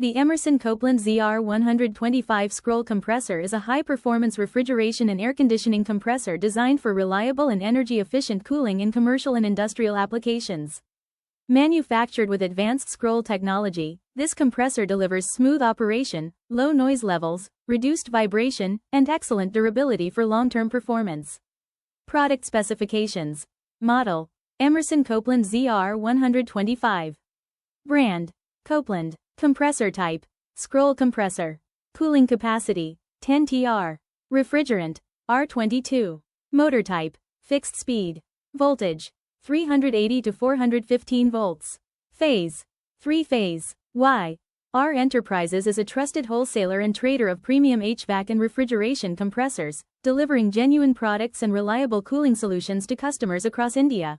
The Emerson Copeland ZR125 scroll compressor is a high-performance refrigeration and air conditioning compressor designed for reliable and energy-efficient cooling in commercial and industrial applications. Manufactured with advanced scroll technology, this compressor delivers smooth operation, low noise levels, reduced vibration, and excellent durability for long-term performance. Product specifications. Model: Emerson Copeland ZR125. Brand: Copeland. Compressor type: scroll compressor. Cooling capacity: 10 TR. Refrigerant: R22. Motor type: fixed speed. Voltage: 380 to 415 volts. Phase: 3-phase. Y.R. Enterprises is a trusted wholesaler and trader of premium HVAC and refrigeration compressors, delivering genuine products and reliable cooling solutions to customers across India.